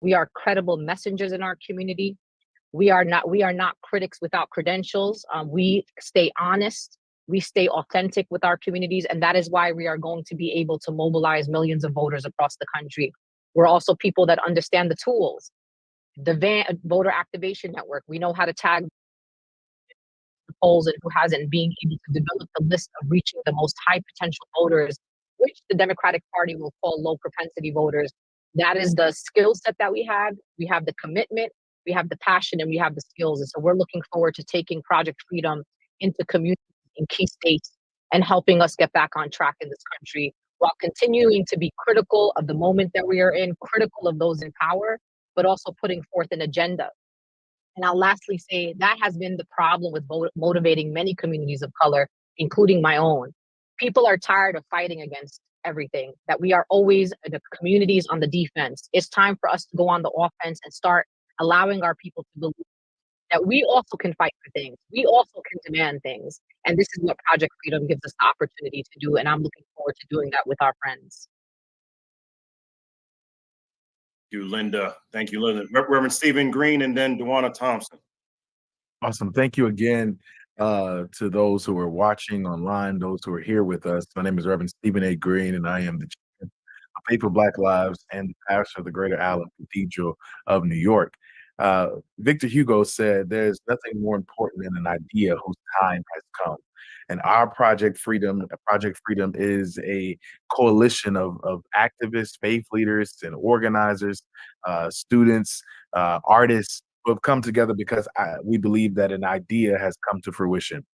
We are credible messengers in our community. We are not critics without credentials. We stay honest. We stay authentic with our communities, and that is why we are going to be able to mobilize millions of voters across the country. We're also people that understand the tools, the voter activation network. We know how to tag the polls and who hasn't, being able to develop the list of reaching the most high potential voters, which the Democratic Party will call low propensity voters. That is the skill set that we have. We have the commitment, we have the passion, and we have the skills. And so we're looking forward to taking Project Freedom into communities in key states and helping us get back on track in this country while continuing to be critical of the moment that we are in, critical of those in power, but also putting forth an agenda. And I'll lastly say that has been the problem with motivating many communities of color, including my own. People are tired of fighting against everything, that we are always the communities on the defense. It's time for us to go on the offense and start allowing our people to believe that we also can fight for things. We also can demand things. And this is what Project Freedom gives us the opportunity to do. And I'm looking forward to doing that with our friends. Thank you, Linda. Thank you, Linda. Reverend Stephen Green and then DeWanna Thompson. Awesome. Thank you again to those who are watching online, those who are here with us. My name is Reverend Stephen A. Green, and I am the chairman of Faith for Black Lives and the pastor of the Greater Allen Cathedral of New York. Victor Hugo said, "There's nothing more important than an idea whose time has come." And our Project Freedom is a coalition of activists, faith leaders, and organizers, students, artists who have come together because we believe that an idea has come to fruition.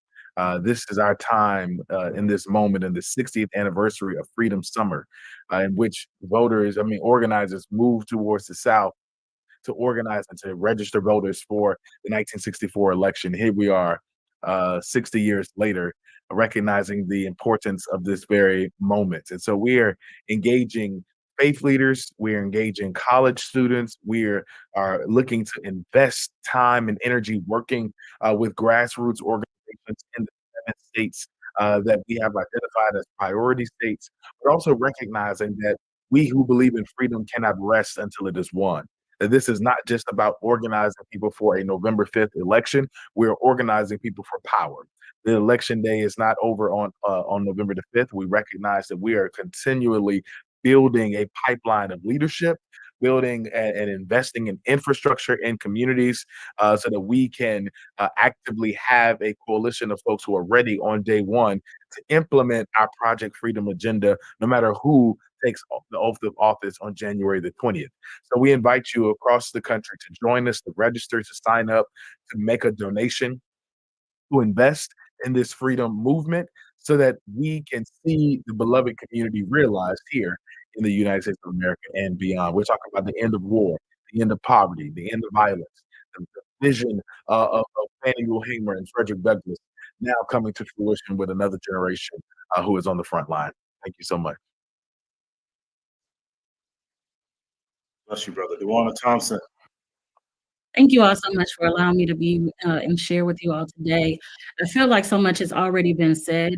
This is our time in this moment, in the 60th anniversary of Freedom Summer, in which organizers move towards the South to organize and to register voters for the 1964 election. Here we are, 60 years later, recognizing the importance of this very moment. And so we are engaging faith leaders, we're engaging college students, we are looking to invest time and energy working with grassroots organizations in the 7 states that we have identified as priority states, but also recognizing that we who believe in freedom cannot rest until it is won. That this is not just about organizing people for a November 5th election. We're organizing people for power. The election day is not over on November the 5th. We recognize that we are continually building a pipeline of leadership, building and investing in infrastructure in communities so that we can actively have a coalition of folks who are ready on day one to implement our Project Freedom agenda, no matter who takes the oath of office on January the 20th. So we invite you across the country to join us, to register, to sign up, to make a donation, to invest in this freedom movement so that we can see the beloved community realized here in the United States of America and beyond. We're talking about the end of war, the end of poverty, the end of violence, the vision of Fannie Lou Hamer and Frederick Douglass now coming to fruition with another generation who is on the front line. Thank you so much. Bless you, brother. DeWanna Thompson. Thank you all so much for allowing me to be and share with you all today. I feel like so much has already been said.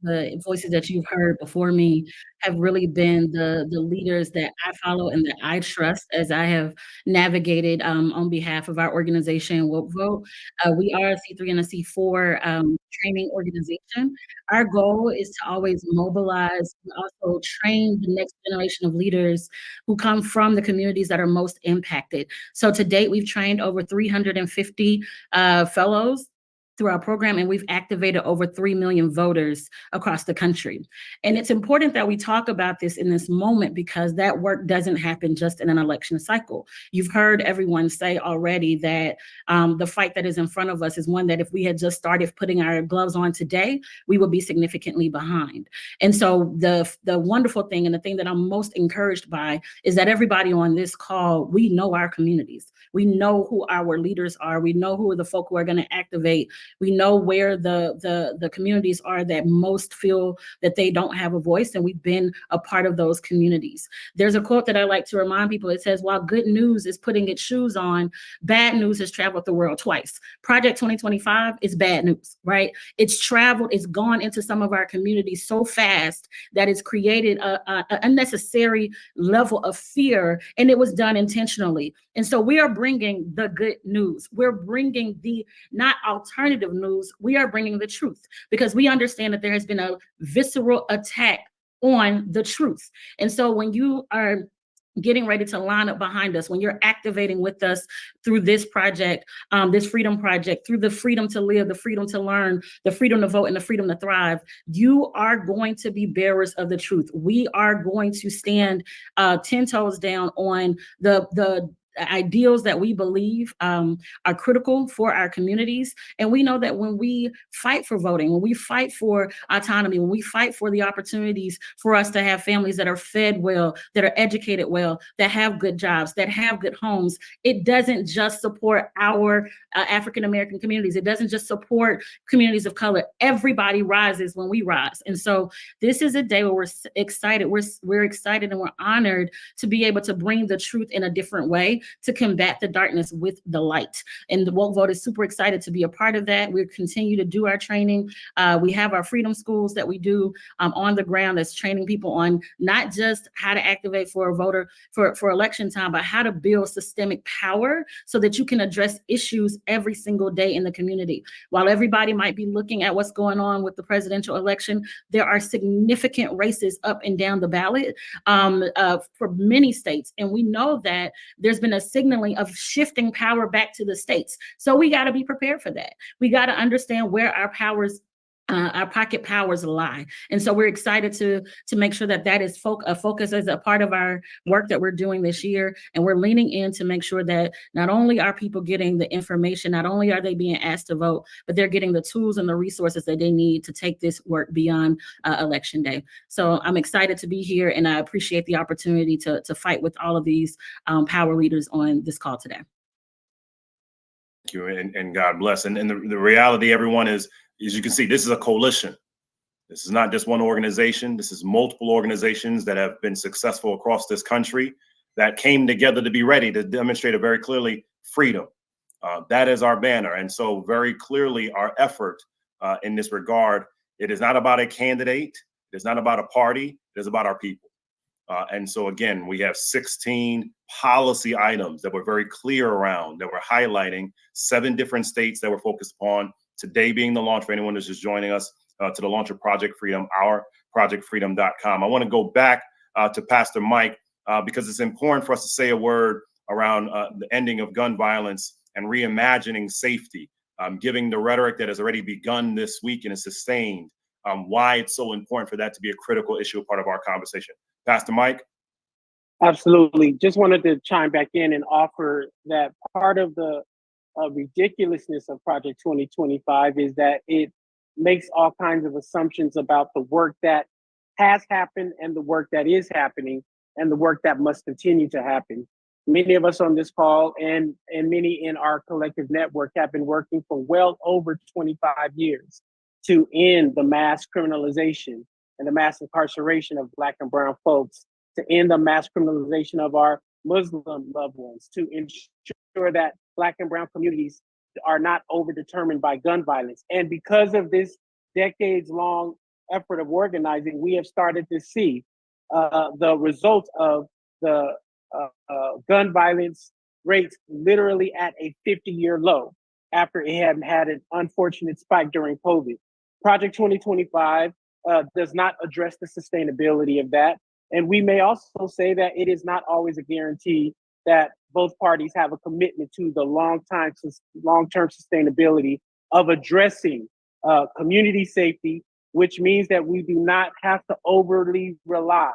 The voices that you've heard before me have really been the leaders that I follow and that I trust as I have navigated on behalf of our organization, Woke Vote. We are a C3 and a C4 training organization. Our goal is to always mobilize and also train the next generation of leaders who come from the communities that are most impacted. So to date, we've trained over 350 fellows through our program, and we've activated over 3 million voters across the country. And it's important that we talk about this in this moment because that work doesn't happen just in an election cycle. You've heard everyone say already that the fight that is in front of us is one that if we had just started putting our gloves on today, we would be significantly behind. And so the wonderful thing and the thing that I'm most encouraged by is that everybody on this call, we know our communities. We know who our leaders are. We know who are the folk who are going to activate We know where the communities are that most feel that they don't have a voice, and we've been a part of those communities. There's a quote that I like to remind people. It says, while good news is putting its shoes on, bad news has traveled the world twice. Project 2025 is bad news, right? It's traveled, it's gone into some of our communities so fast that it's created a unnecessary level of fear, and it was done intentionally. And so we are bringing the good news. We're bringing the not alternative news. We are bringing the truth, because we understand that there has been a visceral attack on the truth. And so when you are getting ready to line up behind us, when you're activating with us through this project, this freedom project, through the freedom to live, the freedom to learn, the freedom to vote, and the freedom to thrive, you are going to be bearers of the truth. We are going to stand 10 toes down on the ideals that we believe are critical for our communities. And we know that when we fight for voting, when we fight for autonomy, when we fight for the opportunities for us to have families that are fed well, that are educated well, that have good jobs, that have good homes, it doesn't just support our African-American communities. It doesn't just support communities of color. Everybody rises when we rise. And so this is a day where we're excited. We're excited and we're honored to be able to bring the truth in a different way, to combat the darkness with the light. And the Woke Vote is super excited to be a part of that. We continue to do our training. We have our freedom schools that we do on the ground, that's training people on not just how to activate for a voter for election time, but how to build systemic power so that you can address issues every single day in the community. While everybody might be looking at what's going on with the presidential election, there are significant races up and down the ballot for many states. And we know that there's been a signaling of shifting power back to the states. So we got to be prepared for that. We got to understand where our powers, our pocket powers lie. And so we're excited to make sure that that is a focus as a part of our work that we're doing this year. And we're leaning in to make sure that not only are people getting the information, not only are they being asked to vote, but they're getting the tools and the resources that they need to take this work beyond Election Day. So I'm excited to be here, and I appreciate the opportunity to fight with all of these power leaders on this call today. Thank you, and God bless. And the reality, everyone, is, as you can see, this is a coalition. This is not just one organization. This is multiple organizations that have been successful across this country that came together to be ready to demonstrate a very clearly freedom. That is our banner. And so very clearly our effort in this regard, it is not about a candidate. It is not about a party. It is about our people. And so, again, we have 16 policy items that we're very clear around, that we're highlighting, 7 different states that we're focused upon. Today being the launch for anyone who's just joining us to the launch of Project Freedom, ourprojectfreedom.com. I want to go back to Pastor Mike because it's important for us to say a word around the ending of gun violence and reimagining safety, giving the rhetoric that has already begun this week and is sustained, why it's so important for that to be a critical issue, part of our conversation. Pastor Mike? Absolutely. Just wanted to chime back in and offer that part of the ridiculousness of Project 2025 is that it makes all kinds of assumptions about the work that has happened and the work that is happening and the work that must continue to happen. Many of us on this call and many in our collective network have been working for well over 25 years to end the mass criminalization and the mass incarceration of Black and brown folks, to end the mass criminalization of our Muslim loved ones, to ensure that Black and brown communities are not overdetermined by gun violence. And because of this decades-long effort of organizing, we have started to see the result of the gun violence rates literally at a 50-year low after it had an unfortunate spike during COVID. Project 2025 does not address the sustainability of that. And we may also say that it is not always a guarantee that both parties have a commitment to the long-term sustainability of addressing community safety, which means that we do not have to overly rely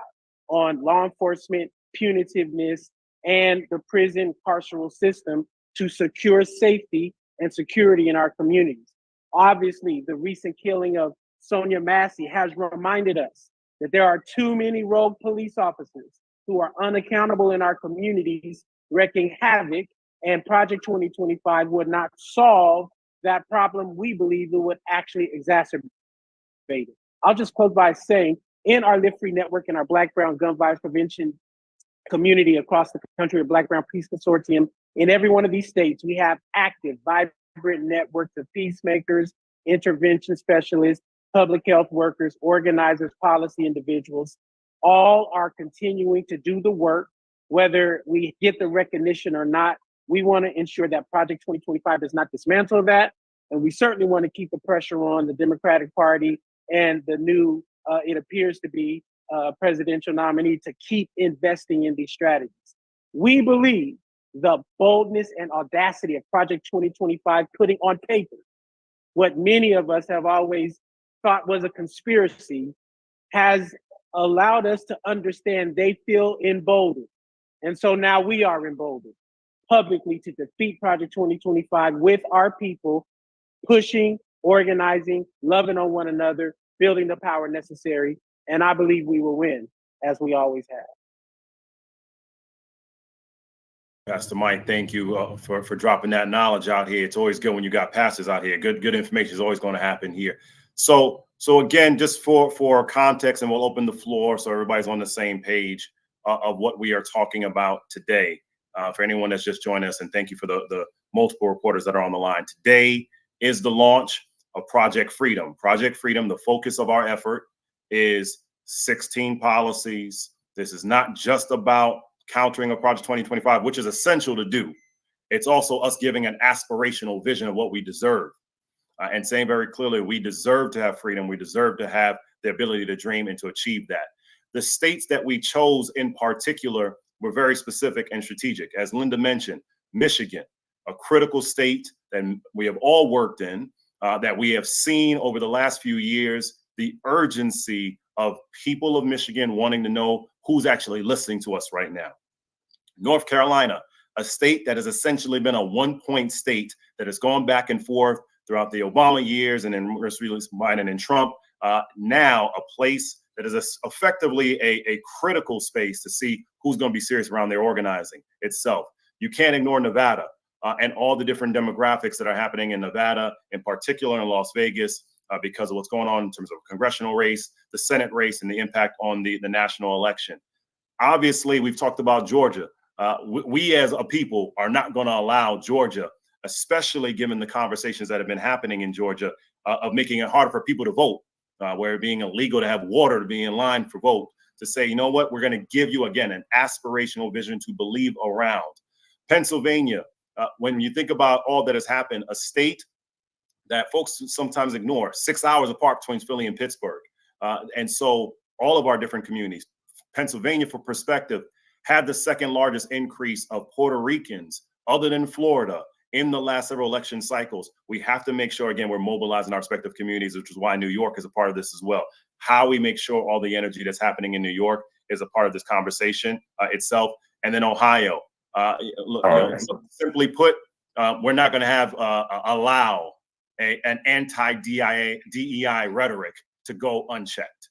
on law enforcement, punitiveness, and the prison carceral system to secure safety and security in our communities. Obviously, the recent killing of Sonia Massey has reminded us that there are too many rogue police officers who are unaccountable in our communities, wreaking havoc, and Project 2025 would not solve that problem, we believe it would actually exacerbate it. I'll just close by saying, in our Live Free Network and our Black Brown Gun Violence Prevention community across the country, a Black Brown Peace Consortium, in every one of these states, we have active, vibrant networks of peacemakers, intervention specialists, public health workers, organizers, policy individuals. All are continuing to do the work, whether we get the recognition or not. We want to ensure that Project 2025 does not dismantle that. And we certainly want to keep the pressure on the Democratic Party and the new, it appears to be, presidential nominee to keep investing in these strategies. We believe the boldness and audacity of Project 2025 putting on paper what many of us have always thought was a conspiracy has allowed us to understand they feel emboldened. And so now we are emboldened publicly to defeat Project 2025 with our people, pushing, organizing, loving on one another, building the power necessary. And I believe we will win, as we always have. Pastor Mike, thank you for dropping that knowledge out here. It's always good when you got pastors out here. Good information is always going to happen here. So again, just for context, and we'll open the floor so everybody's on the same page of what we are talking about today. For anyone that's just joined us, and thank you for the multiple reporters that are on the line. Today is the launch of Project Freedom. Project Freedom, the focus of our effort is 16 policies. This is not just about countering a Project 2025, which is essential to do. It's also us giving an aspirational vision of what we deserve. And saying very clearly, we deserve to have freedom. We deserve to have the ability to dream and to achieve that. The states that we chose in particular were very specific and strategic. As Linda mentioned, Michigan, a critical state that we have all worked in, that we have seen over the last few years, the urgency of people of Michigan wanting to know who's actually listening to us right now. North Carolina, a state that has essentially been a one-point state that has gone back and forth throughout the Obama years and then Biden and Trump. Now a place that is effectively a critical space to see who's going to be serious around their organizing itself. You can't ignore Nevada and all the different demographics that are happening in Nevada, in particular in Las Vegas, because of what's going on in terms of congressional race, the Senate race, and the impact on the national election. Obviously, we've talked about Georgia. We as a people are not going to allow Georgia, especially given the conversations that have been happening in Georgia, of making it harder for people to vote, where it being illegal to have water to be in line for vote, to say, you know what, we're going to give you, again, an aspirational vision to believe around. Pennsylvania, when you think about all that has happened, a state that folks sometimes ignore, 6 hours apart between Philly and Pittsburgh. And so all of our different communities, Pennsylvania, for perspective, had the second largest increase of Puerto Ricans other than Florida in the last several election cycles. We have to make sure, again, we're mobilizing our respective communities, which is why New York is a part of this as well. How we make sure all the energy that's happening in New York is a part of this conversation itself. And then Ohio, so simply put, we're not going to have allow an anti-DEI rhetoric to go unchecked.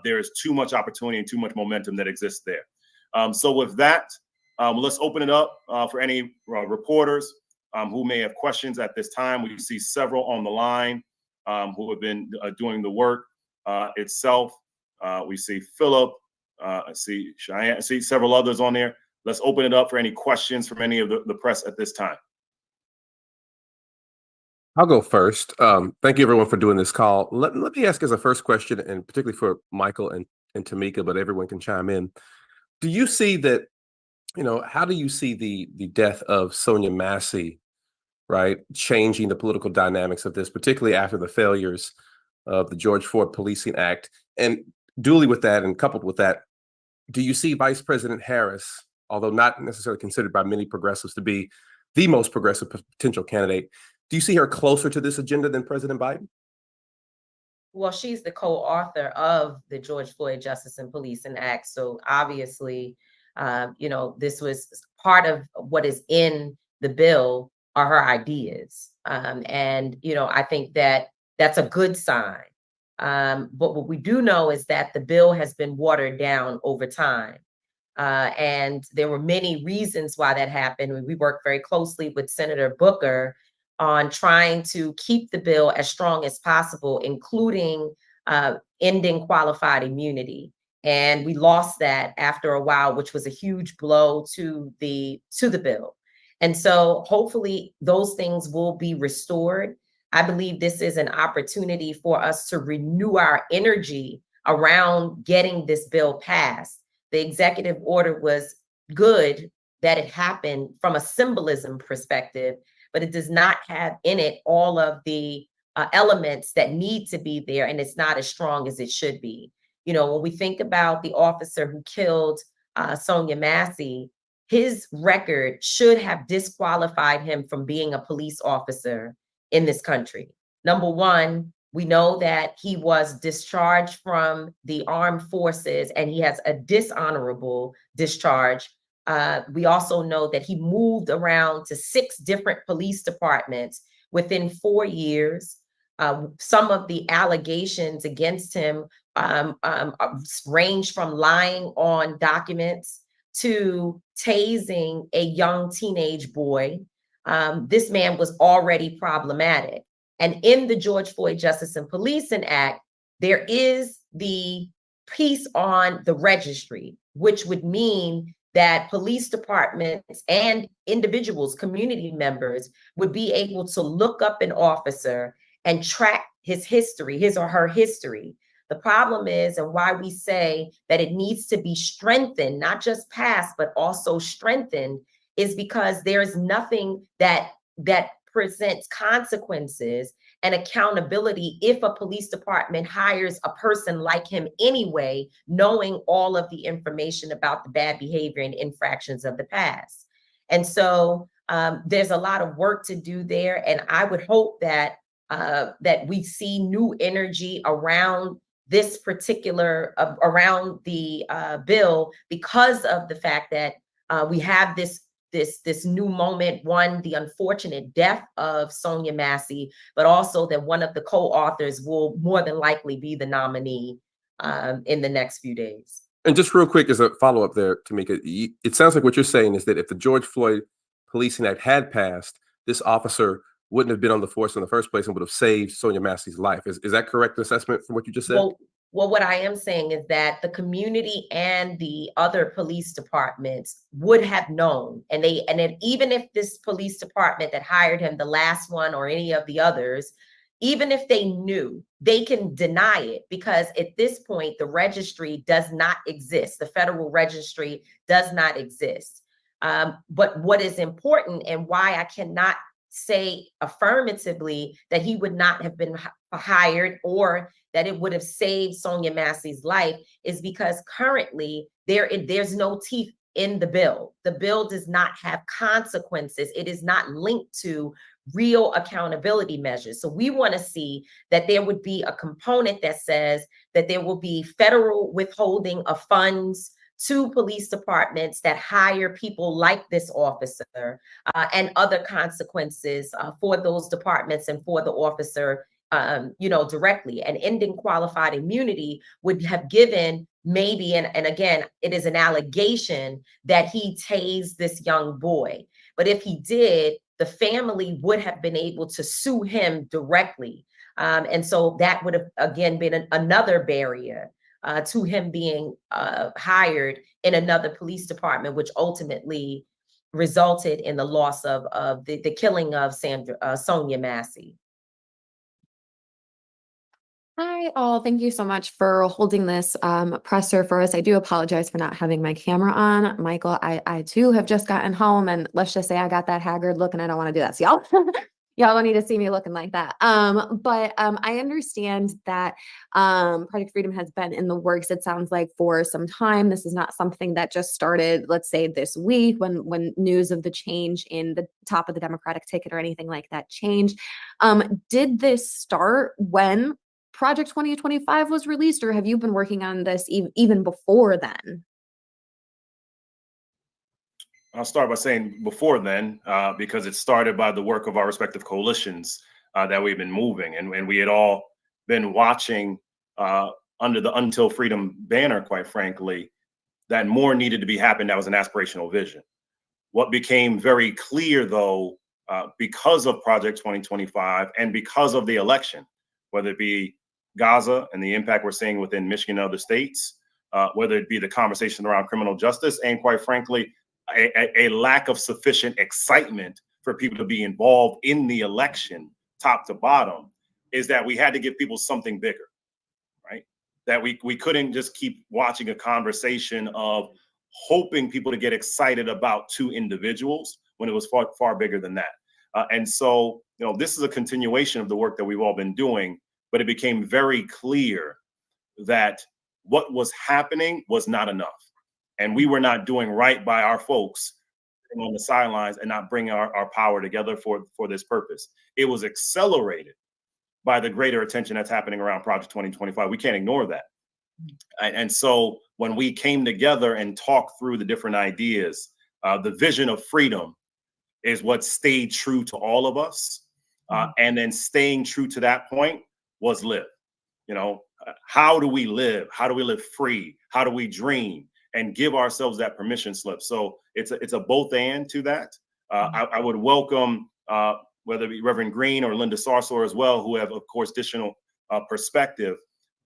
There is too much opportunity and too much momentum that exists there. So with that, let's open it up for any reporters who may have questions at this time. We see several on the line who have been doing the work itself. We see Philip, I see Cheyenne, I see several others on there. Let's open it up for any questions from any of the press at this time. I'll go first. Thank you, everyone, for doing this call. Let me ask as a first question, and particularly for Michael and Tamika, but everyone can chime in. Do you see that, how do you see the death of Sonia Massey, right, changing the political dynamics of this, particularly after the failures of the George Floyd Policing Act? And duly with that and coupled with that, do you see Vice President Harris, although not necessarily considered by many progressives to be the most progressive potential candidate, do you see her closer to this agenda than President Biden? Well, she's the co-author of the George Floyd Justice and Policing Act. So obviously, this was part of what is in the bill are her ideas. I think that that's a good sign. But what we do know is that the bill has been watered down over time. And there were many reasons why that happened. We worked very closely with Senator Booker on trying to keep the bill as strong as possible, including ending qualified immunity. And we lost that after a while, which was a huge blow to the bill. And so hopefully those things will be restored. I believe this is an opportunity for us to renew our energy around getting this bill passed. The executive order was good that it happened from a symbolism perspective, but it does not have in it all of the elements that need to be there, and it's not as strong as it should be. You know, when we think about the officer who killed Sonia Massey, his record should have disqualified him from being a police officer in this country. Number one, we know that he was discharged from the armed forces and he has a dishonorable discharge. We also know that he moved around to 6 different police departments within 4 years. Some of the allegations against him range from lying on documents to tasing a young teenage boy. This man was already problematic. And in the George Floyd Justice and Policing Act, there is the piece on the registry, which would mean that police departments and individuals, community members, would be able to look up an officer and track his history, his or her history. The problem is, and why we say that it needs to be strengthened, not just passed, but also strengthened, is because there is nothing that presents consequences and accountability if a police department hires a person like him anyway, knowing all of the information about the bad behavior and infractions of the past. And so there's a lot of work to do there. And I would hope that that we see new energy around this particular, around the bill, because of the fact that we have this new moment. One, the unfortunate death of Sonia Massey, but also that one of the co-authors will more than likely be the nominee in the next few days. And just real quick, as a follow-up there, Tamika, it sounds like what you're saying is that if the George Floyd Policing Act had passed, this officer wouldn't have been on the force in the first place and would have saved Sonia Massey's life. Is that correct assessment from what you just said? Well, what I am saying is that the community and the other police departments would have known, and even if this police department that hired him, the last one or any of the others, even if they knew, they can deny it, because at this point, the registry does not exist. The federal registry does not exist. But what is important, and why I cannot say affirmatively that he would not have been hired or that it would have saved Sonia Massey's life, is because currently there's no teeth in the bill. The bill does not have consequences. It is not linked to real accountability measures. So we want to see that there would be a component that says that there will be federal withholding of funds to police departments that hire people like this officer, and other consequences for those departments and for the officer, directly. And ending qualified immunity would have given maybe, and again, it is an allegation that he tased this young boy. But if he did, the family would have been able to sue him directly. And so that would have, again, been another barrier to him being hired in another police department, which ultimately resulted in the loss of the killing of Sonia Massey. Hi, all. Thank you so much for holding this presser for us. I do apologize for not having my camera on. Michael, I too have just gotten home, and let's just say I got that haggard look, and I don't want to do that. So y'all don't need to see me looking like that. But I understand that Project Freedom has been in the works, it sounds like, for some time. This is not something that just started, let's say, this week when news of the change in the top of the Democratic ticket or anything like that changed. Did this start when Project 2025 was released, or have you been working on this even before then? I'll start by saying before then, because it started by the work of our respective coalitions that we've been moving. And we had all been watching under the Until Freedom banner, quite frankly, that more needed to be happened. That was an aspirational vision. What became very clear, though, because of Project 2025 and because of the election, whether it be Gaza and the impact we're seeing within Michigan and other states, whether it be the conversation around criminal justice, and quite frankly, a lack of sufficient excitement for people to be involved in the election, top to bottom, is that we had to give people something bigger, right? That we couldn't just keep watching a conversation of hoping people to get excited about two individuals when it was far, far bigger than that. And so, this is a continuation of the work that we've all been doing, but it became very clear that what was happening was not enough. And we were not doing right by our folks on the sidelines and not bringing our power together for this purpose. It was accelerated by the greater attention that's happening around Project 2025. We can't ignore that. And so when we came together and talked through the different ideas, the vision of freedom is what stayed true to all of us. And then staying true to that point was live. How do we live? How do we live free? How do we dream and give ourselves that permission slip? So it's a both and to that. I would welcome whether it be Reverend Green or Linda Sarsour as well, who have, of course, additional perspective.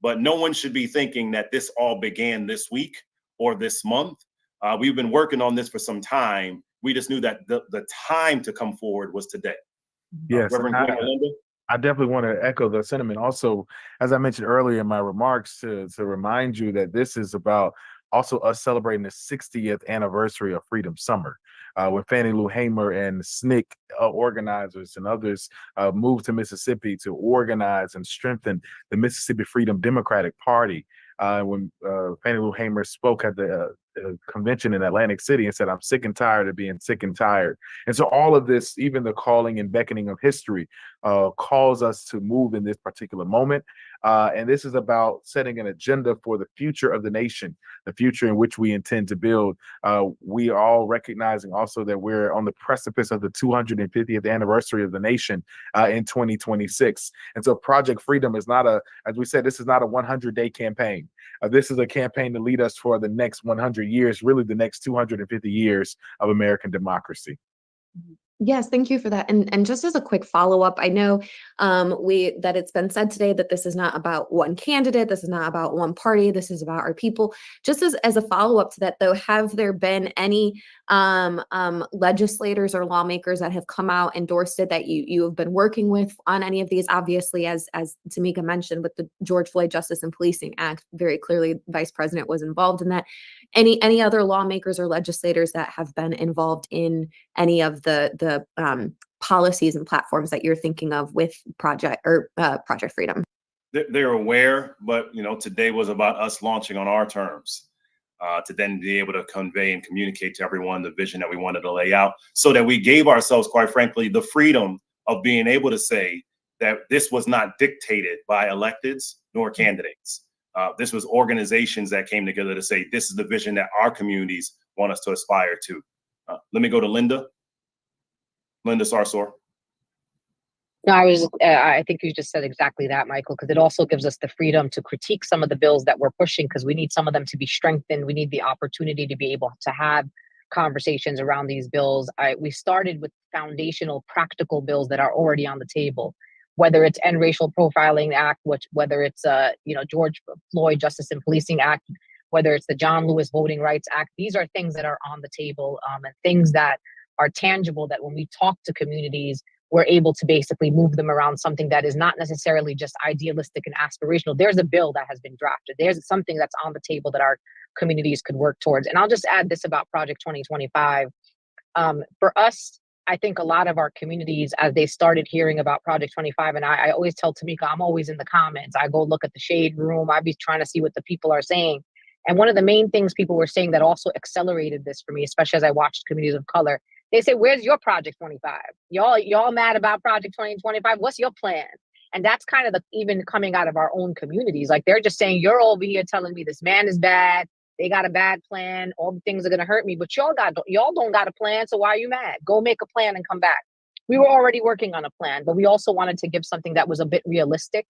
But no one should be thinking that this all began this week or this month. We've been working on this for some time. We just knew that the time to come forward was today. Yes, Reverend Green or Linda? I definitely want to echo the sentiment. Also, as I mentioned earlier in my remarks, to remind you that this is about also us celebrating the 60th anniversary of Freedom Summer, when Fannie Lou Hamer and SNCC organizers and others moved to Mississippi to organize and strengthen the Mississippi Freedom Democratic Party. When Fannie Lou Hamer spoke at the convention in Atlantic City and said, "I'm sick and tired of being sick and tired." And so all of this, even the calling and beckoning of history, calls us to move in this particular moment. And this is about setting an agenda for the future of the nation, the future in which we intend to build. We are all recognizing also that we're on the precipice of the 250th anniversary of the nation in 2026. And so Project Freedom is not as we said, this is not a 100-day campaign. This is a campaign to lead us for the next 100 years, really the next 250 years of American democracy. Yes, thank you for that. And just as a quick follow-up, I know that it's been said today that this is not about one candidate, this is not about one party, this is about our people. Just as a follow-up to that, though, have there been any legislators or lawmakers that have come out, endorsed it, that you have been working with on any of these? Obviously, as Tamika mentioned, with the George Floyd Justice and Policing Act, very clearly Vice President was involved in that. Any other lawmakers or legislators that have been involved in any of the policies and platforms that you're thinking of with Project Freedom? They're aware, but today was about us launching on our terms, to then be able to convey and communicate to everyone the vision that we wanted to lay out, so that we gave ourselves, quite frankly, the freedom of being able to say that this was not dictated by electeds nor candidates. This was organizations that came together to say, this is the vision that our communities want us to aspire to. Let me go to Linda Sarsour. No, I think you just said exactly that, Michael, because it also gives us the freedom to critique some of the bills that we're pushing, because we need some of them to be strengthened. We need the opportunity to be able to have conversations around these bills. We started with foundational, practical bills that are already on the table, whether it's End Racial Profiling Act, whether it's George Floyd Justice and Policing Act, whether it's the John Lewis Voting Rights Act. These are things that are on the table, and things that are tangible, that when we talk to communities, we're able to basically move them around something that is not necessarily just idealistic and aspirational. There's a bill that has been drafted. There's something that's on the table that our communities could work towards. And I'll just add this about Project 2025. For us, I think a lot of our communities, as they started hearing about Project 25, and I always tell Tamika, I'm always in the comments. I go look at the shade room. I be trying to see what the people are saying. And one of the main things people were saying that also accelerated this for me, especially as I watched communities of color, they say, where's your Project 25? Y'all mad about Project 2025? What's your plan? And that's kind of even coming out of our own communities. Like, they're just saying, you're over here telling me this man is bad. They got a bad plan. All the things are going to hurt me, but y'all don't got a plan. So why are you mad? Go make a plan and come back. We were already working on a plan, but we also wanted to give something that was a bit realistic.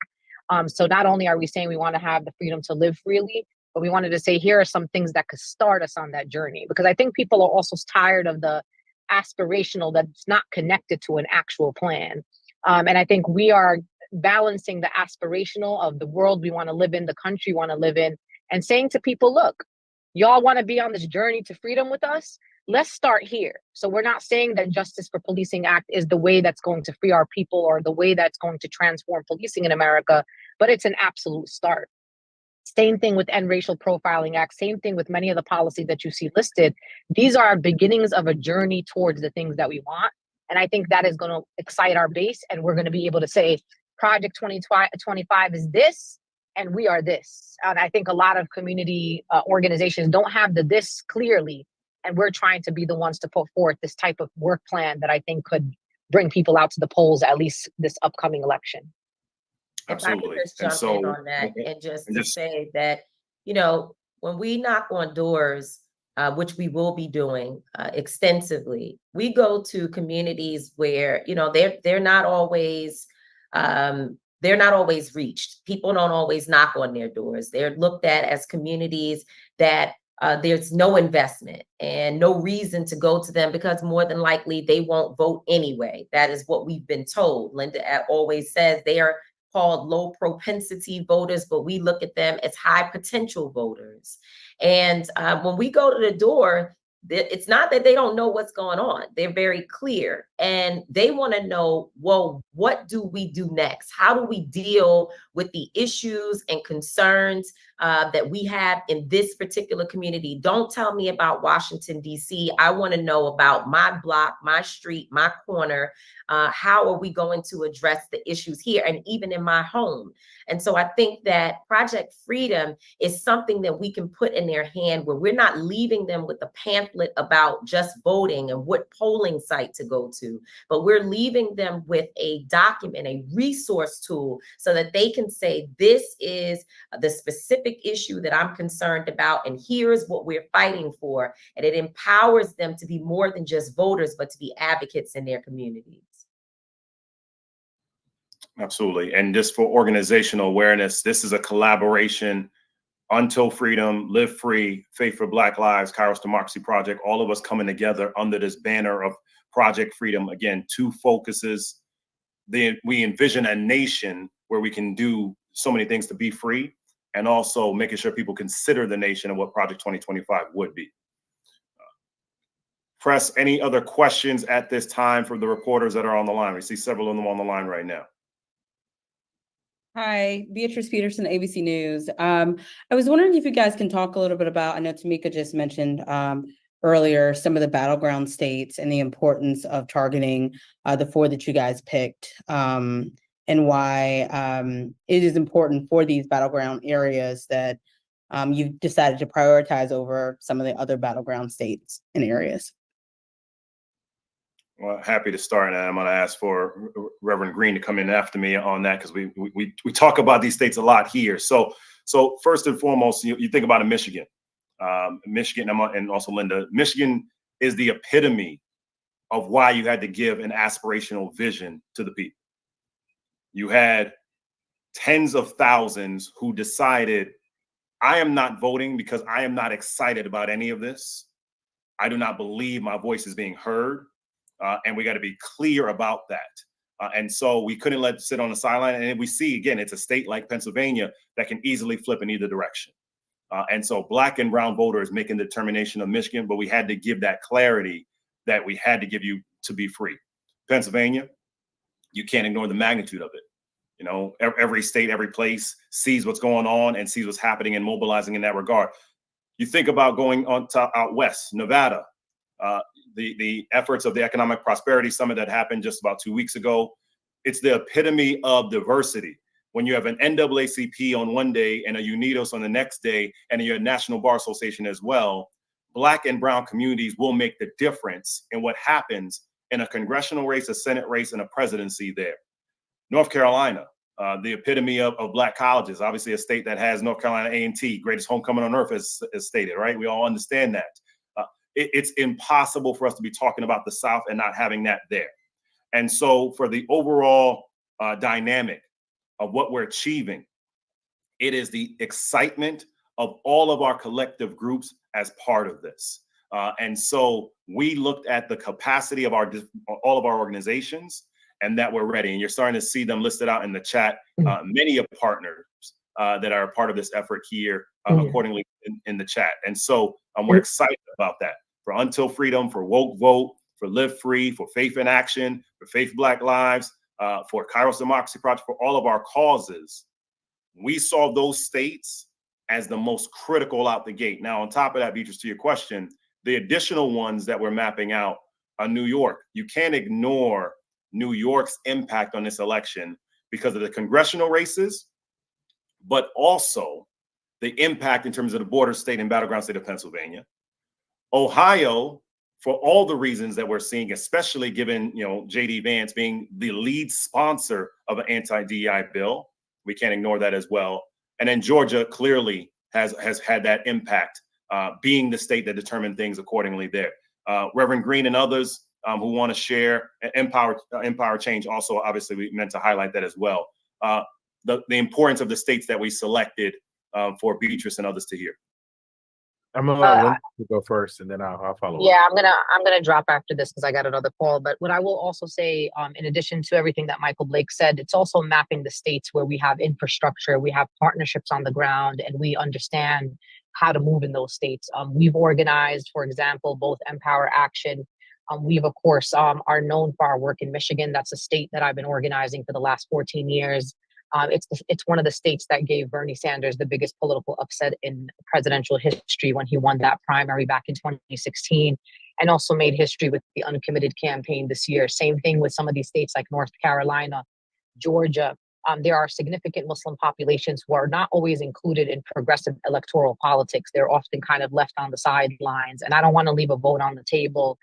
So not only are we saying we want to have the freedom to live freely, but we wanted to say, here are some things that could start us on that journey. Because I think people are also tired of the aspirational that's not connected to an actual plan. And I think we are balancing the aspirational of the world we want to live in, the country we want to live in, and saying to people, look, y'all want to be on this journey to freedom with us? Let's start here. So we're not saying that Justice for Policing Act is the way that's going to free our people or the way that's going to transform policing in America, but it's an absolute start. Same thing with End Racial Profiling Act, same thing with many of the policies that you see listed. These are beginnings of a journey towards the things that we want. And I think that is going to excite our base. And we're going to be able to say, Project 2025 is this, and we are this. And I think a lot of community organizations don't have the this clearly. And we're trying to be the ones to put forth this type of work plan that I think could bring people out to the polls, at least this upcoming election. Absolutely. If I could just And jump in so, on that and just and to just say that, you know, when we knock on doors, which we will be doing extensively, we go to communities where, you know, they're not always reached. People don't always knock on their doors. They're looked at as communities that there's no investment and no reason to go to them because more than likely they won't vote anyway. That is what we've been told. Linda always says they are called low propensity voters, but we look at them as high potential voters. And when we go to the door, it's not that they don't know what's going on. They're very clear and they want to know, well, what do we do next? How do we deal with the issues and concerns that we have in this particular community? Don't tell me about Washington, D.C. I want to know about my block, my street, my corner. How are we going to address the issues here and even in my home? And so I think that Project Freedom is something that we can put in their hand where we're not leaving them with a pamphlet about just voting and what polling site to go to, but we're leaving them with a document, a resource tool so that they can say, this is the specific issue that I'm concerned about, and here's what we're fighting for. And it empowers them to be more than just voters, but to be advocates in their communities. Absolutely. And just for organizational awareness, this is a collaboration. Until Freedom, Live Free, Faith for Black Lives, Kairos Democracy Project, all of us coming together under this banner of Project Freedom. Again, two focuses. We envision a nation where we can do so many things to be free, and also making sure people consider the nation and what Project 2025 would be. Press, any other questions at this time for the reporters that are on the line? We see several of them on the line right now. Hi, Beatrice Peterson, ABC News. I was wondering if you guys can talk a little bit about, I know Tamika just mentioned earlier, some of the battleground states and the importance of targeting the 4 that you guys picked, and why it is important for these battleground areas that you've decided to prioritize over some of the other battleground states and areas. Well, happy to start, and I'm going to ask for Reverend Green to come in after me on that, because we talk about these states a lot here. So first and foremost, you think about Michigan, and also Linda. Michigan is the epitome of why you had to give an aspirational vision to the people. You had tens of thousands who decided, I am not voting because I am not excited about any of this. I do not believe my voice is being heard. And we got to be clear about that. And so we couldn't let it sit on the sideline. And we see, again, it's a state like Pennsylvania that can easily flip in either direction. And so Black and brown voters making the determination of Michigan, but we had to give that clarity that we had to give you to be free. Pennsylvania, you can't ignore the magnitude of it. You know, every state, every place sees what's going on and sees what's happening and mobilizing in that regard. You think about going on to out west, Nevada, the efforts of the Economic Prosperity Summit that happened just about 2 weeks ago. It's the epitome of diversity. When you have an NAACP on one day and a UNIDOS on the next day, and your National Bar Association as well, Black and brown communities will make the difference in what happens in a congressional race, a Senate race, and a presidency there. North Carolina, the epitome of Black colleges, obviously a state that has North Carolina A&T, greatest homecoming on earth, as stated, right? We all understand that. It's impossible for us to be talking about the South and not having that there. And so for the overall dynamic of what we're achieving, it is the excitement of all of our collective groups as part of this. And so we looked at the capacity of all of our organizations and that we're ready. And you're starting to see them listed out in the chat. Many of partners that are a part of this effort here accordingly in the chat. And so we're excited about that. For Until Freedom, for Woke Vote, for Live Free, for Faith in Action, for Faith Black Lives, for Kairos Democracy Project, for all of our causes, we saw those states as the most critical out the gate. Now, on top of that, Beatrice, to your question, the additional ones that we're mapping out are New York. You can't ignore New York's impact on this election because of the congressional races, but also the impact in terms of the border state and battleground state of Pennsylvania. Ohio, for all the reasons that we're seeing, especially given, J.D. Vance being the lead sponsor of an anti-DEI bill, we can't ignore that as well. And then Georgia clearly has had that impact, being the state that determined things accordingly there. Reverend Green and others who want to share Empower Change also, obviously, we meant to highlight that as well. The importance of the states that we selected for Beatrice and others to hear. I'm gonna allow Linda to go first, and then I'll follow. Yeah, I'm gonna drop after this because I got another call. But what I will also say, in addition to everything that Michael Blake said, it's also mapping the states where we have infrastructure, we have partnerships on the ground, and we understand how to move in those states. We've organized, for example, both Empower Action. We've, of course, are known for our work in Michigan. That's a state that I've been organizing for the last 14 years. It's one of the states that gave Bernie Sanders the biggest political upset in presidential history when he won that primary back in 2016, and also made history with the uncommitted campaign this year. Same thing with some of these states like North Carolina, Georgia. There are significant Muslim populations who are not always included in progressive electoral politics. They're often kind of left on the sidelines, and I don't want to leave a vote on the table.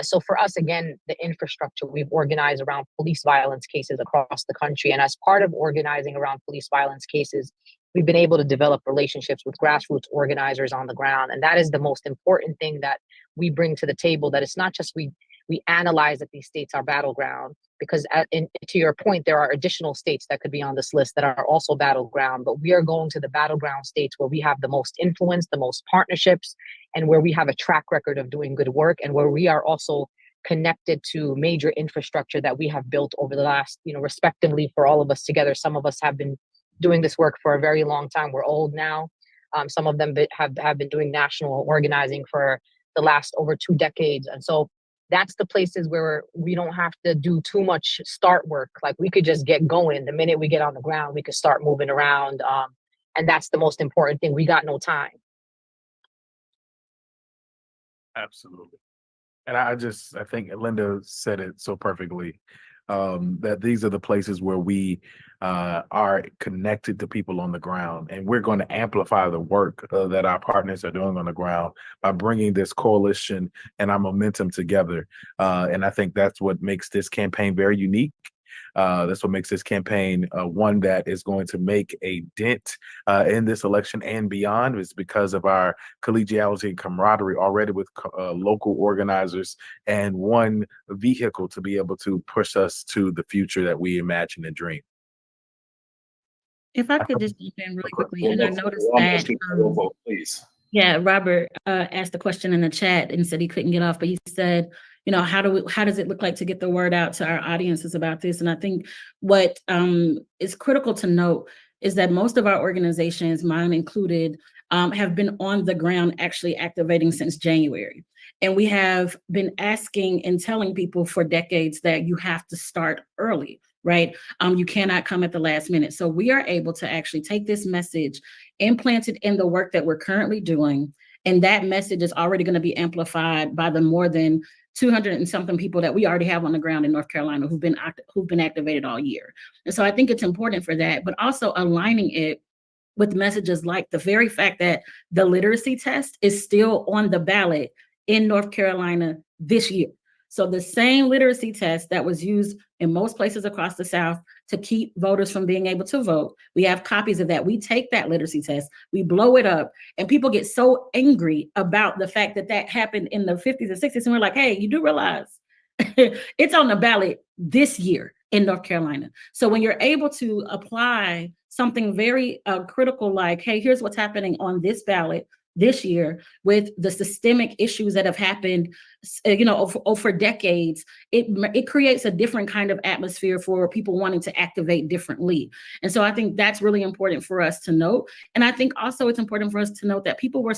So for us, again, the infrastructure, we've organized around police violence cases across the country. And as part of organizing around police violence cases, we've been able to develop relationships with grassroots organizers on the ground. And that is the most important thing that we bring to the table, that it's not just we analyze that these states are battleground, because to your point, there are additional states that could be on this list that are also battleground, but we are going to the battleground states where we have the most influence, the most partnerships, and where we have a track record of doing good work, and where we are also connected to major infrastructure that we have built over the last, respectively for all of us together. Some of us have been doing this work for a very long time. We're old now. Some of them have been doing national organizing for the last over 2 decades. And so that's the places where we don't have to do too much start work. Like, we could just get going. The minute we get on the ground, we could start moving around. And that's the most important thing. We got no time. Absolutely. And I think Linda said it so perfectly, that these are the places where we are connected to people on the ground, and we're going to amplify the work that our partners are doing on the ground by bringing this coalition and our momentum together. And I think that's what makes this campaign very unique. That's what makes this campaign one that is going to make a dent in this election and beyond, is because of our collegiality and camaraderie already with local organizers, and one vehicle to be able to push us to the future that we imagine and dream. If I could just jump in really quickly, and I noticed that, please. Yeah, Robert asked a question in the chat and said he couldn't get off, but he said, how does it look like to get the word out to our audiences about this? And I think what is critical to note is that most of our organizations, mine included, have been on the ground actually activating since January. And we have been asking and telling people for decades that you have to start early, right? You cannot come at the last minute. So we are able to actually take this message, implant it in the work that we're currently doing. And that message is already going to be amplified by the more than 200 and something people that we already have on the ground in North Carolina who've been activated all year. And so I think it's important for that, but also aligning it with messages like the very fact that the literacy test is still on the ballot in North Carolina this year. So the same literacy test that was used in most places across the South to keep voters from being able to vote, we have copies of that. We take that literacy test, we blow it up, and people get so angry about the fact that that happened in the 50s and 60s. And we're like, hey, you do realize it's on the ballot this year in North Carolina. So when you're able to apply something very critical, like, hey, here's what's happening on this ballot this year with the systemic issues that have happened, over decades, it creates a different kind of atmosphere for people wanting to activate differently. And so I think that's really important for us to note. And I think also it's important for us to note that people were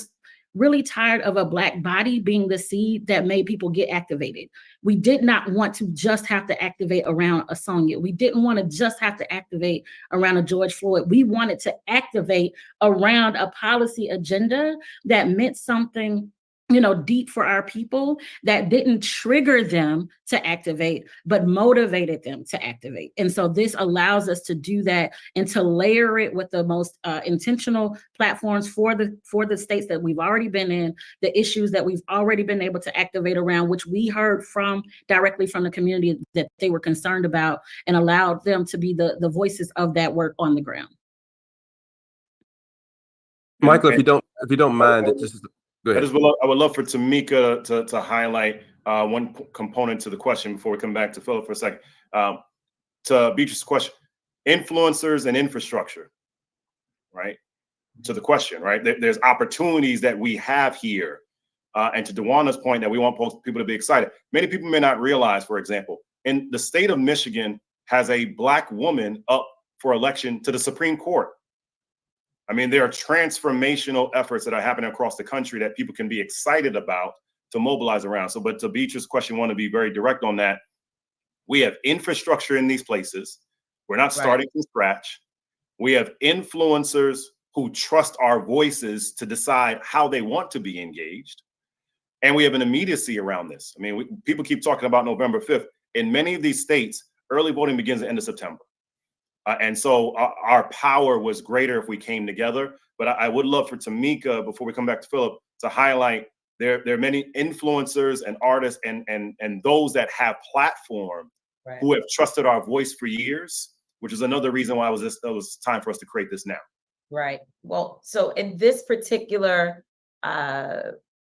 really tired of a Black body being the seed that made people get activated. We did not want to just have to activate around a Sonya. We didn't want to just have to activate around a George Floyd. We wanted to activate around a policy agenda that meant something, deep for our people, that didn't trigger them to activate, but motivated them to activate. And so this allows us to do that and to layer it with the most intentional platforms for the states that we've already been in, the issues that we've already been able to activate around, which we heard directly from the community that they were concerned about, and allowed them to be the voices of that work on the ground. Michael, if you don't mind, go ahead. I would love for Tamika to highlight one component to the question before we come back to Philip for a second. To Beatrice's question, influencers and infrastructure, right? To the question, right? There's opportunities that we have here. And to DeWanda's point that we want people to be excited. Many people may not realize, for example, in the state of Michigan has a Black woman up for election to the Supreme Court. I mean, there are transformational efforts that are happening across the country that people can be excited about to mobilize around. So, but to Beatrice's question, I want to be very direct on that. We have infrastructure in these places. We're not starting from scratch. We have influencers who trust our voices to decide how they want to be engaged. And we have an immediacy around this. I mean, people keep talking about November 5th. In many of these states, early voting begins at the end of September. And so our power was greater if we came together. But I would love for Tamika, before we come back to Philip, to highlight there are many influencers and artists and those that have platform who have trusted our voice for years, which is another reason why it was time for us to create this now. Right. Well, so in this particular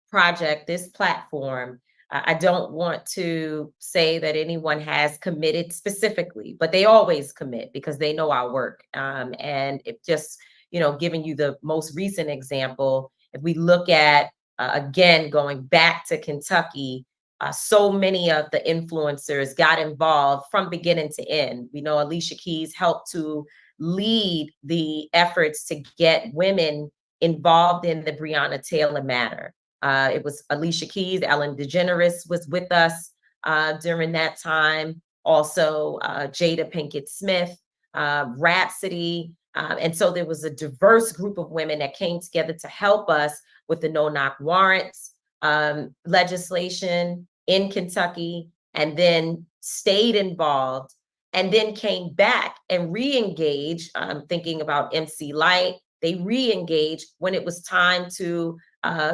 project, this platform, I don't want to say that anyone has committed specifically, but they always commit because they know our work. And it just, giving you the most recent example, if we look at, again, going back to Kentucky, so many of the influencers got involved from beginning to end. We know Alicia Keys helped to lead the efforts to get women involved in the Breonna Taylor matter. It was Alicia Keys, Ellen DeGeneres was with us during that time. Also, Jada Pinkett Smith, Rhapsody. And so there was a diverse group of women that came together to help us with the no-knock warrants legislation in Kentucky, and then stayed involved, and then came back and re-engaged. Thinking about MC Lyte, they re-engaged when it was time to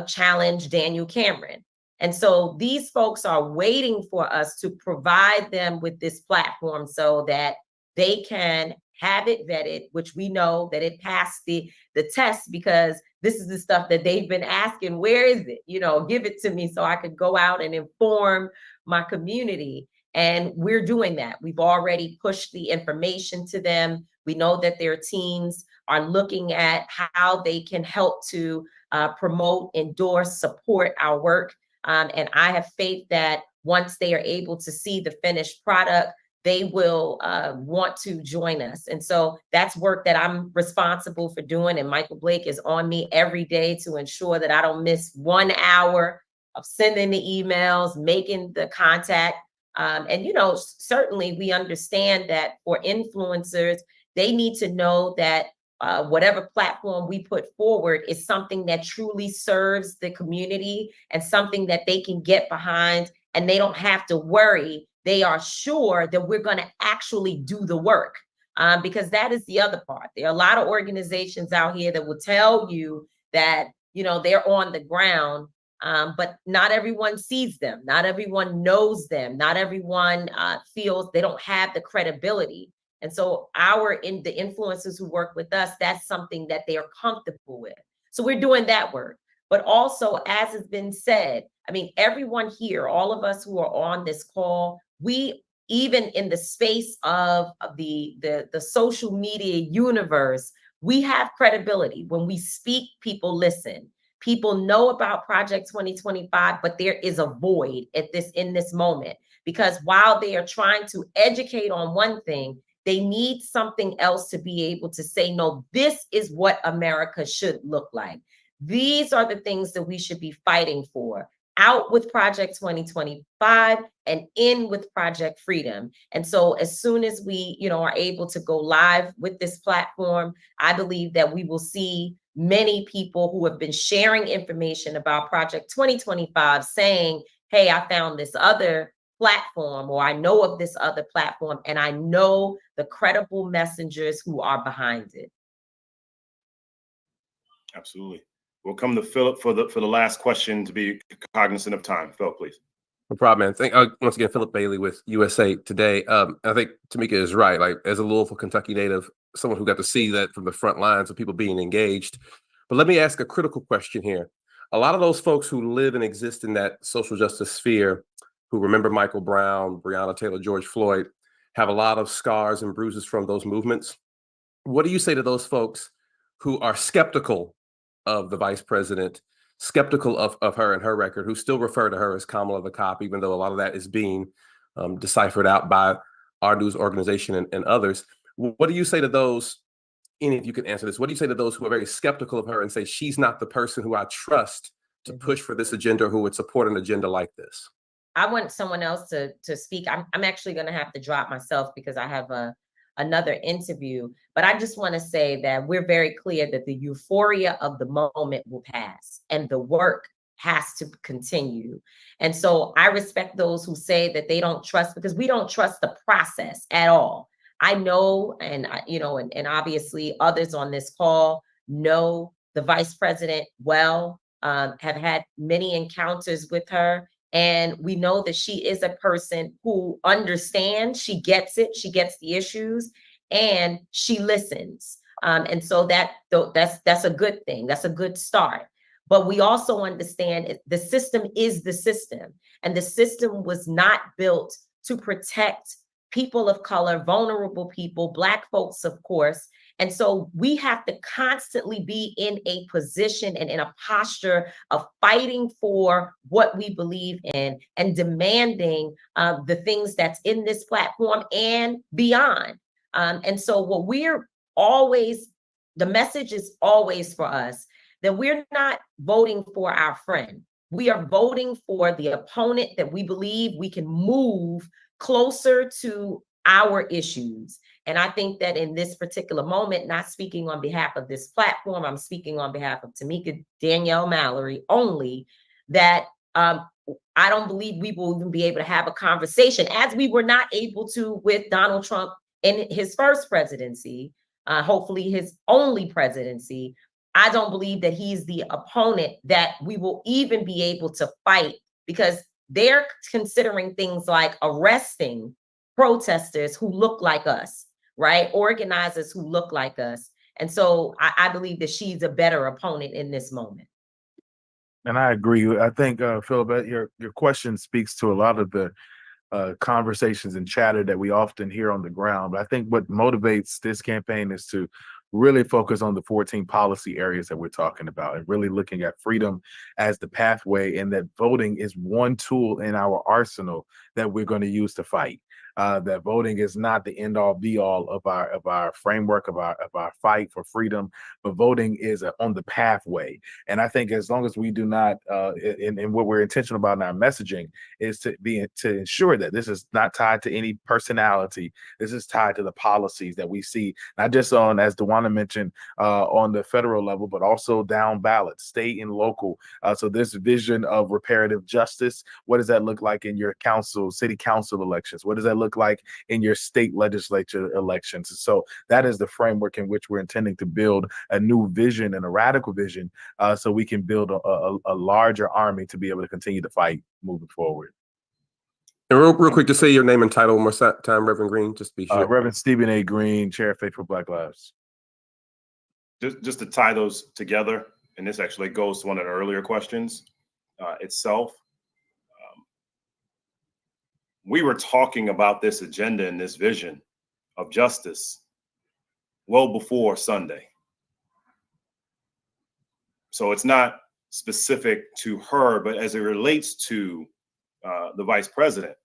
challenge Daniel Cameron. And so these folks are waiting for us to provide them with this platform so that they can have it vetted, which we know that it passed the test, because this is the stuff that they've been asking, where is it? Give it to me so I could go out and inform my community. And we're doing that. We've already pushed the information to them. We know that their teams are looking at how they can help to promote, endorse, support our work. And I have faith that once they are able to see the finished product, they will want to join us. And so that's work that I'm responsible for doing. And Michael Blake is on me every day to ensure that I don't miss 1 hour of sending the emails, making the contact. And certainly we understand that for influencers, they need to know that whatever platform we put forward is something that truly serves the community and something that they can get behind, and they don't have to worry. They are sure that we're going to actually do the work, because that is the other part. There are a lot of organizations out here that will tell you that, they're on the ground, but not everyone sees them. Not everyone knows them. Not everyone feels they don't have the credibility. And so the influencers who work with us, that's something that they are comfortable with. So we're doing that work. But also, as has been said, I mean, everyone here, all of us who are on this call, we, even in the space of the social media universe, we have credibility. When we speak, people listen. People know about Project 2025, but there is a void in this moment, because while they are trying to educate on one thing, they need something else to be able to say, no, this is what America should look like. These are the things that we should be fighting for. Out with Project 2025 and in with Project Freedom. And so as soon as we, are able to go live with this platform, I believe that we will see many people who have been sharing information about Project 2025 saying, hey, I found this other platform, or I know of this other platform, and I know the credible messengers who are behind it. Absolutely. We'll come to Philip for the last question, to be cognizant of time. Philip, please. No problem, man. Once again, Philip Bailey with USA Today. I think Tamika is right. Like, as a Louisville, Kentucky native, someone who got to see that from the front lines of people being engaged. But let me ask a critical question here. A lot of those folks who live and exist in that social justice sphere, who remember Michael Brown, Breonna Taylor, George Floyd, have a lot of scars and bruises from those movements. What do you say to those folks who are skeptical of the vice president, skeptical of her and her record, who still refer to her as Kamala the Cop, even though a lot of that is being deciphered out by our news organization and others? What do you say to those, and if you can answer this, what do you say to those who are very skeptical of her and say she's not the person who I trust to push for this agenda, or who would support an agenda like this? I want someone else to speak. I'm actually going to have to drop myself because I have another interview, but I just want to say that we're very clear that the euphoria of the moment will pass and the work has to continue. And so I respect those who say that they don't trust, because we don't trust the process at all. I know, and and obviously others on this call know the vice president well, have had many encounters with her. And we know that she is a person who understands, she gets it, she gets the issues, and she listens. And so that's a good thing. That's a good start. But we also understand the system is the system, and the system was not built to protect people of color, vulnerable people, Black folks, of course. And so we have to constantly be in a position and in a posture of fighting for what we believe in and demanding the things that's in this platform and beyond. And so the message is always for us that we're not voting for our friend. We are voting for the opponent that we believe we can move closer to our issues. And I think that in this particular moment, not speaking on behalf of this platform, I'm speaking on behalf of Tamika Danielle Mallory only, that I don't believe we will even be able to have a conversation, as we were not able to with Donald Trump in his first presidency, hopefully his only presidency. I don't believe that he's the opponent that we will even be able to fight, because they're considering things like arresting protesters who look like us, right? Organizers who look like us. And so I believe that she's a better opponent in this moment. And I agree. I think, Philip, your question speaks to a lot of the conversations and chatter that we often hear on the ground. But I think what motivates this campaign is to really focus on the 14 policy areas that we're talking about, and really looking at freedom as the pathway, and that voting is one tool in our arsenal that we're going to use to fight. That voting is not the end all be all of our framework of our fight for freedom, but voting is on the pathway. And I think as long as we do not, and what we're intentional about in our messaging is to ensure that this is not tied to any personality. This is tied to the policies that we see, not just on, as DeWanda mentioned, on the federal level, but also down ballot, state and local. So this vision of reparative justice, what does that look like in your city council elections? What does that look like in your state legislature elections? So that is the framework in which we're intending to build a new vision and a radical vision, so we can build a larger army to be able to continue to fight moving forward. And real quick, to say your name and title one more time, Reverend Green, just to be sure. Reverend Stephen A. Green, Chair of Faith for Black Lives. Just to tie those together, and this actually goes to one of the earlier questions itself. We were talking about this agenda and this vision of justice well before Sunday. So it's not specific to her, but as it relates to the vice president,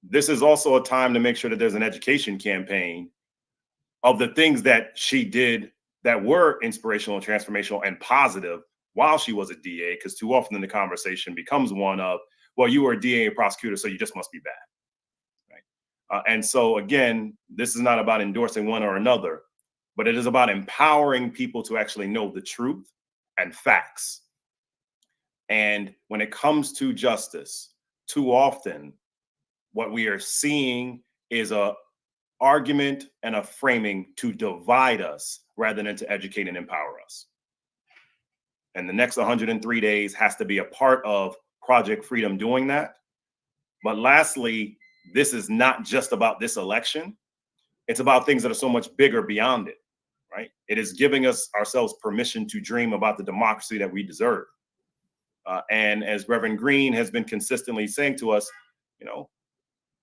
this is also a time to make sure that there's an education campaign of the things that she did that were inspirational and transformational and positive while she was a DA, because too often the conversation becomes one of, well, you were a DA and prosecutor, so you just must be bad, right? And so again, this is not about endorsing one or another, but it is about empowering people to actually know the truth and facts. And when it comes to justice, too often what we are seeing is a argument and a framing to divide us rather than to educate and empower us. And the next 103 days has to be a part of Project Freedom doing that. But lastly, this is not just about this election. It's about things that are so much bigger beyond it, right? It is giving us ourselves permission to dream about the democracy that we deserve. And as Reverend Green has been consistently saying to us,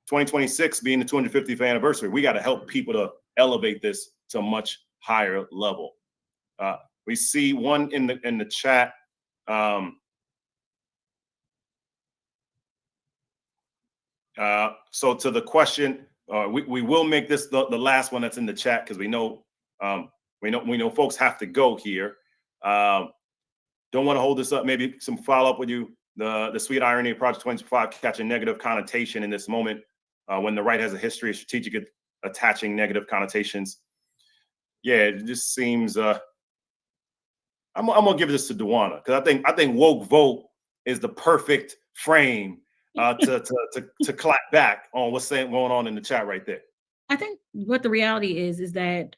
2026 being the 250th anniversary, we got to help people to elevate this to a much higher level. We see one in the chat. So to the question, we will make this the last one that's in the chat, because we know folks have to go here. Don't want to hold this up. Maybe some follow up with you. The sweet irony of Project 2025 catching negative connotation in this moment when the right has a history of strategic attaching negative connotations. Yeah, it just seems. I'm gonna give this to Duana, because I think woke vote is the perfect frame to clap back on what's going on in the chat right there. I think what the reality is that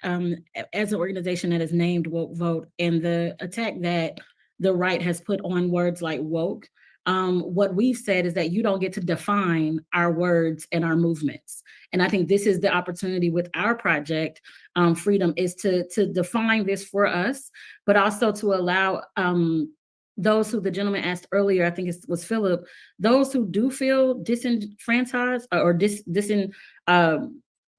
as an organization that is named Woke Vote, and the attack that the right has put on words like woke, what we've said is that you don't get to define our words and our movements. And I think this is the opportunity with our project, Freedom, is to define this for us, but also to allow those who the gentleman asked earlier, I think it was Philip, those who do feel disenfranchised or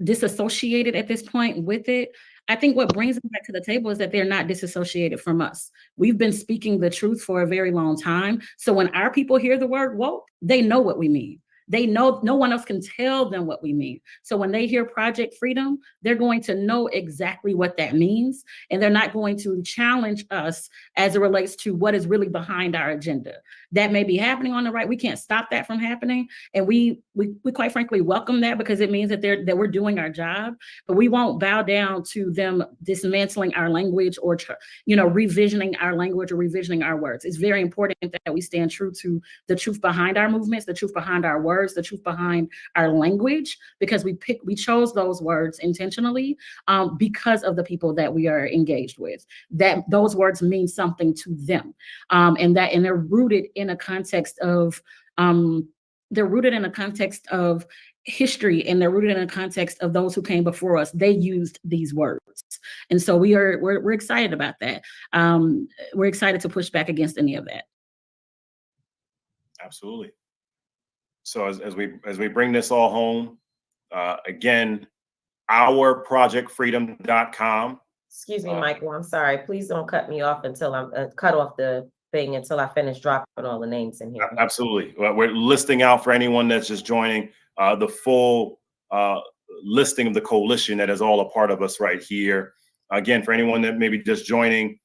disassociated at this point with it. I think what brings them back to the table is that they're not disassociated from us. We've been speaking the truth for a very long time. So when our people hear the word woke, they know what we mean. They know no one else can tell them what we mean. So when they hear Project Freedom, they're going to know exactly what that means. And they're not going to challenge us as it relates to what is really behind our agenda. That may be happening on the right. We can't stop that from happening. And we quite frankly welcome that, because it means that we're doing our job. But we won't bow down to them dismantling our language or revisioning our language or revisioning our words. It's very important that we stand true to the truth behind our movements, the truth behind our words, the truth behind our language, because we chose those words intentionally because of the people that we are engaged with. That those words mean something to them, and they're rooted in a context of history, and they're rooted in a context of those who came before us. They used these words, and so we're excited about that. We're excited to push back against any of that. Absolutely. So as we bring this all home, again, ourprojectfreedom.com. Excuse me, Michael, I'm sorry. Please don't cut me off until I'm cut off the thing until I finish dropping all the names in here. Absolutely. We're listing out for anyone that's just joining the full listing of the coalition that is all a part of us right here. Again, for anyone that may be just joining,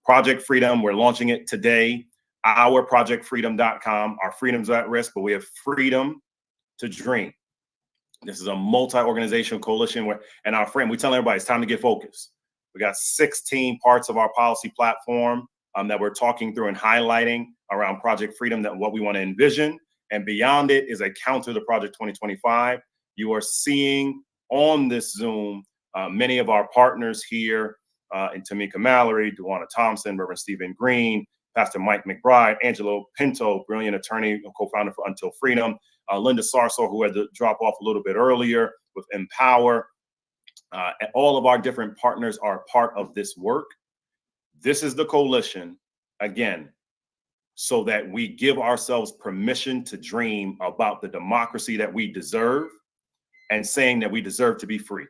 Project Freedom, we're launching it today. Ourprojectfreedom.com. Our freedom's at risk, but we have freedom to dream. This is a multi-organizational coalition and our friend, we tell everybody it's time to get focused. We got 16 parts of our policy platform that we're talking through and highlighting around Project Freedom, that what we want to envision. And beyond it is a counter to Project 2025. You are seeing on this Zoom many of our partners here in Tamika Mallory, Duana Thompson, Reverend Stephen Green, Pastor Mike McBride, Angelo Pinto, brilliant attorney, co-founder for Until Freedom, Linda Sarsour, who had to drop off a little bit earlier with Empower. And all of our different partners are part of this work. This is the coalition, again, so that we give ourselves permission to dream about the democracy that we deserve and saying that we deserve to be free.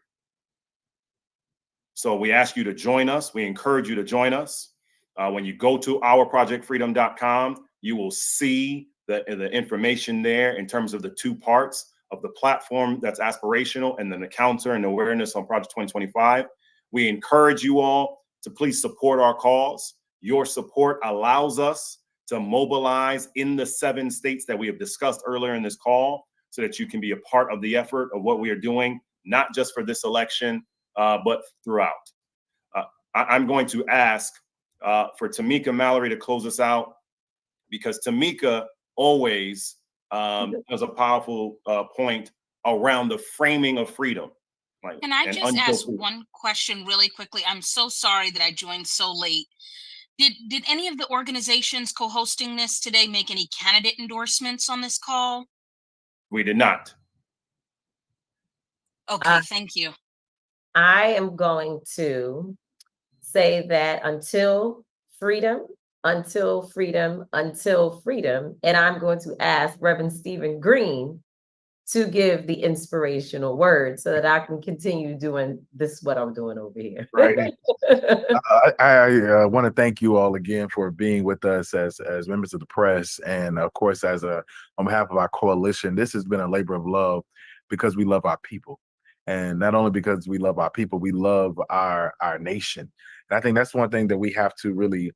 So we ask you to join us. We encourage you to join us. When you go to ourprojectfreedom.com, you will see the information there in terms of the two parts of the platform that's aspirational and then the counter and awareness on Project 2025. We encourage you all to please support our cause. Your support allows us to mobilize in the 7 states that we have discussed earlier in this call so that you can be a part of the effort of what we are doing, not just for this election, but throughout. I'm going to ask for Tamika Mallory to close us out, because Tamika always has a powerful point around the framing of freedom. Like, Can I and just until ask freedom. one question really quickly? I'm so sorry that I joined so late. Did any of the organizations co-hosting this today make any candidate endorsements on this call? We did not. Okay, thank you. I am going to say that until freedom, until freedom, until freedom. And I'm going to ask Reverend Stephen Green to give the inspirational word so that I can continue doing this, what I'm doing over here. Right. I want to thank you all again for being with us as members of the press, and of course, on behalf of our coalition. This has been a labor of love because we love our people, and not only because we love our people, we love our nation. And I think that's one thing that we have to really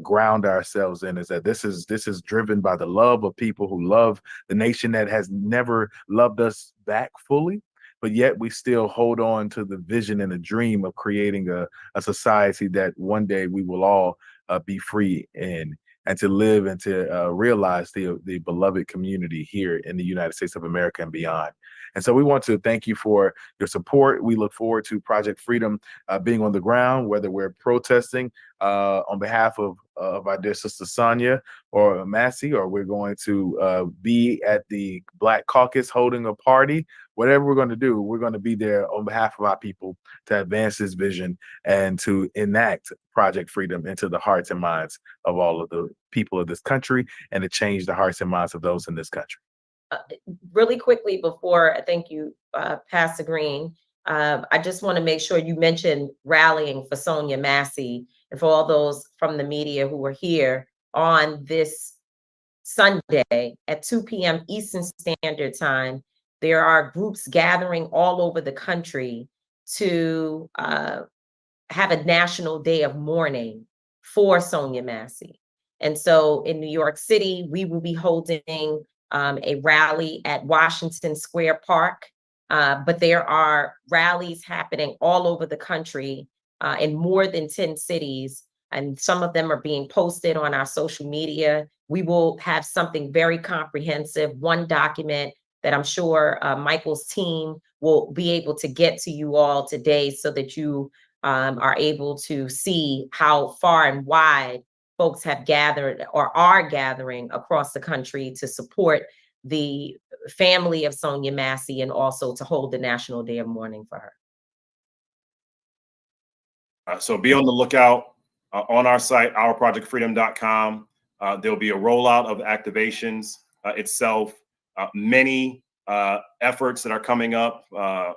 ground ourselves in, is that this is driven by the love of people who love the nation that has never loved us back fully. But yet we still hold on to the vision and the dream of creating a society that one day we will all be free in, and to live and to realize the beloved community here in the United States of America and beyond. And so we want to thank you for your support. We look forward to Project Freedom being on the ground, whether we're protesting on behalf of our dear sister Sonia or Massey, or we're going to be at the Black Caucus holding a party. Whatever we're going to do, we're going to be there on behalf of our people to advance this vision and to enact Project Freedom into the hearts and minds of all of the people of this country, and to change the hearts and minds of those in this country. Really quickly before, thank you, Pastor Green. I just want to make sure you mentioned rallying for Sonia Massey, and for all those from the media who were here on this Sunday at 2 p.m. Eastern Standard Time. There are groups gathering all over the country to have a national day of mourning for Sonia Massey. And so in New York City, we will be holding a rally at Washington Square Park. But there are rallies happening all over the country in more than 10 cities. And some of them are being posted on our social media. We will have something very comprehensive, one document that I'm sure Michael's team will be able to get to you all today, so that you are able to see how far and wide folks have gathered or are gathering across the country to support the family of Sonia Massey, and also to hold the National Day of Mourning for her. So be on the lookout on our site, ourprojectfreedom.com. There'll be a rollout of activations itself. Many efforts that are coming up,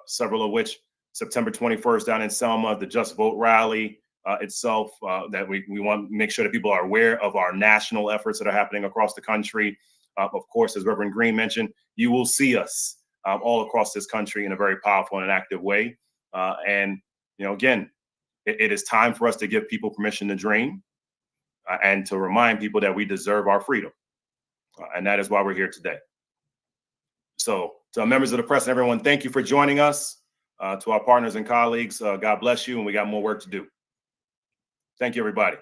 several of which September 21st down in Selma, the Just Vote rally itself, that we want to make sure that people are aware of our national efforts that are happening across the country. Of course, as Reverend Green mentioned, you will see us all across this country in a very powerful and active way. And, again, it is time for us to give people permission to dream and to remind people that we deserve our freedom. And that is why we're here today. So to our members of the press and everyone, thank you for joining us. To our partners and colleagues, God bless you, and we got more work to do. Thank you, everybody.